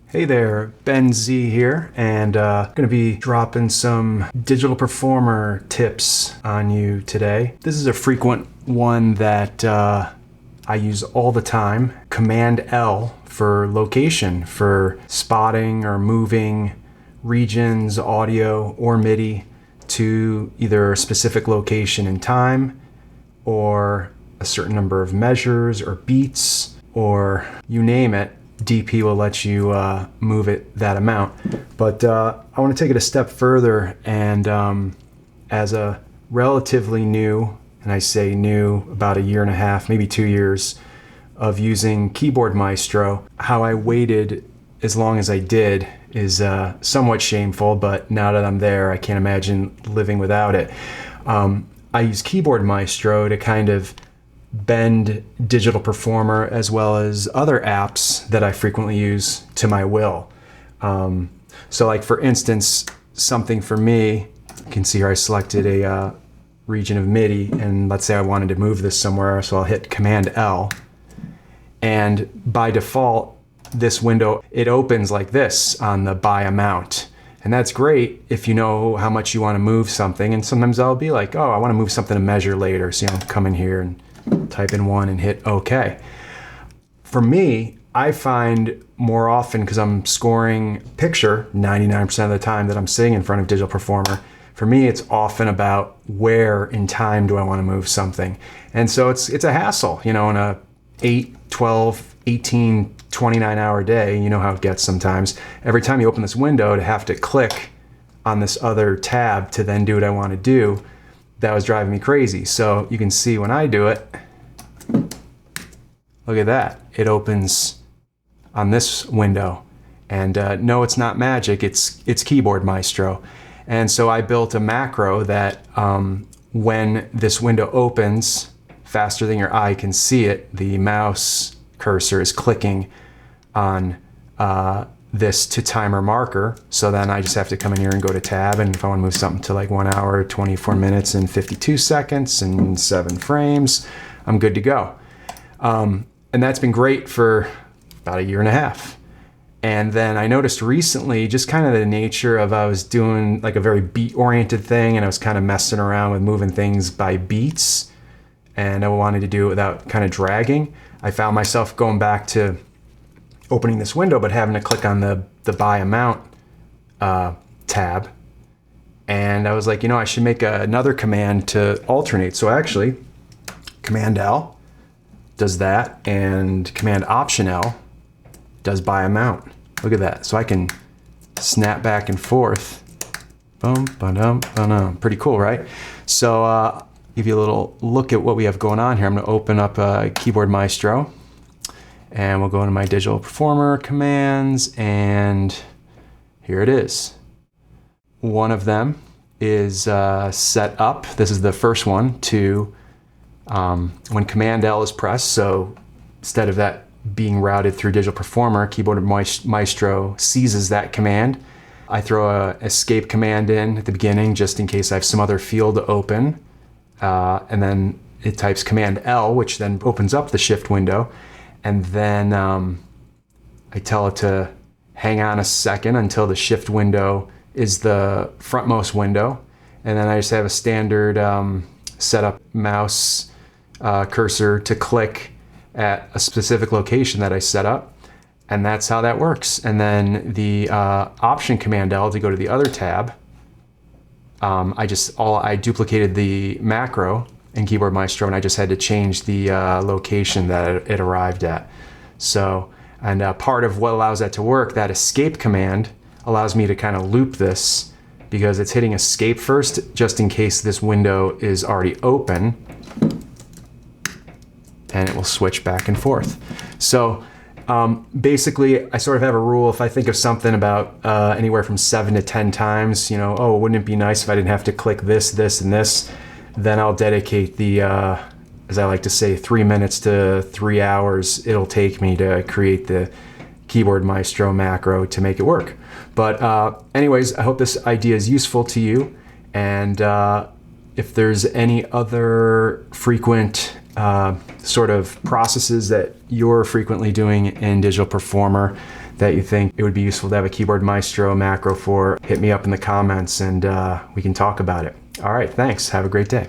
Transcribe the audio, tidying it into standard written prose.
Hey there, Ben Z here, and going to be dropping some digital performer tips on you today. This is a frequent one that I use all the time. Command L for location, for spotting or moving regions, audio, or MIDI to either a specific location in time, or a certain number of measures or beats, or you name it. DP will let you move it that amount. But I want to take it a step further, and as a relatively new, and I say new, about a year and a half, maybe 2 years of using Keyboard Maestro, how I waited as long as I did is somewhat shameful, but now that I'm there, I can't imagine living without it. I use Keyboard Maestro to kind of bend Digital Performer as well as other apps that I frequently use to my will. So like for instance, something for me, you can see here I selected a region of MIDI, and let's say I wanted to move this somewhere, so I'll hit Command L. And by default, this window, it opens like this on the by amount. And that's great if you know how much you want to move something. And sometimes I'll be like, oh, I want to move something to measure later. So I'll come in here and type in 1 and hit OK. For me, I find more often, because I'm scoring picture 99% of the time that I'm sitting in front of Digital Performer, for me it's often about where in time do I want to move something. And so it's a hassle, you know, in a 8, 12, 18, 29 hour day, you know how it gets sometimes. Every time you open this window, to have to click on this other tab to then do what I want to do, that was driving me crazy. So you can see when I do it, look at that. It opens on this window. And no, it's not magic, it's Keyboard Maestro. And so I built a macro that when this window opens, faster than your eye can see it, the mouse cursor is clicking on this to timer marker. So then I just have to come in here and go to tab, and if I want to move something to like 1 hour, 24 minutes and 52 seconds and 7 frames, I'm good to go. And that's been great for about a year and a half. And then I noticed recently, just kind of the nature of, I was doing like a very beat oriented thing, and I was kind of messing around with moving things by beats, and I wanted to do it without kind of dragging. I found myself going back to opening this window, but having to click on the by amount tab. And I was like, you know, I should make another command to alternate. So actually, Command L does that, and Command Option L does by amount. Look at that. So I can snap back and forth. Boom, ba-dum, ba-dum. Pretty cool, right? So give you a little look at what we have going on here. I'm going to open up Keyboard Maestro, and we'll go into my Digital Performer commands, and here it is. One of them is set up. This is the first one to when Command L is pressed. So instead of that being routed through Digital Performer, Keyboard Maestro seizes that command. I throw a escape command in at the beginning just in case I have some other field to open. And then it types Command L, which then opens up the shift window. And then I tell it to hang on a second until the shift window is the frontmost window. And then I just have a standard setup mouse cursor to click at a specific location that I set up. And that's how that works. And then the Option Command L to go to the other tab. I duplicated the macro in Keyboard Maestro, and I just had to change the location that it arrived at. So, and part of what allows that to work, that escape command allows me to kind of loop this, because it's hitting escape first, just in case this window is already open, and it will switch back and forth. So basically, I sort of have a rule. If I think of something about anywhere from 7 to 10 times, you know, oh, wouldn't it be nice if I didn't have to click this, this, and this, then I'll dedicate the, as I like to say, 3 minutes to 3 hours it'll take me to create the Keyboard Maestro macro to make it work. But anyways, I hope this idea is useful to you. And if there's any other frequent sort of processes that you're frequently doing in Digital Performer that you think it would be useful to have a Keyboard Maestro macro for, hit me up in the comments and we can talk about it. All right, thanks. Have a great day.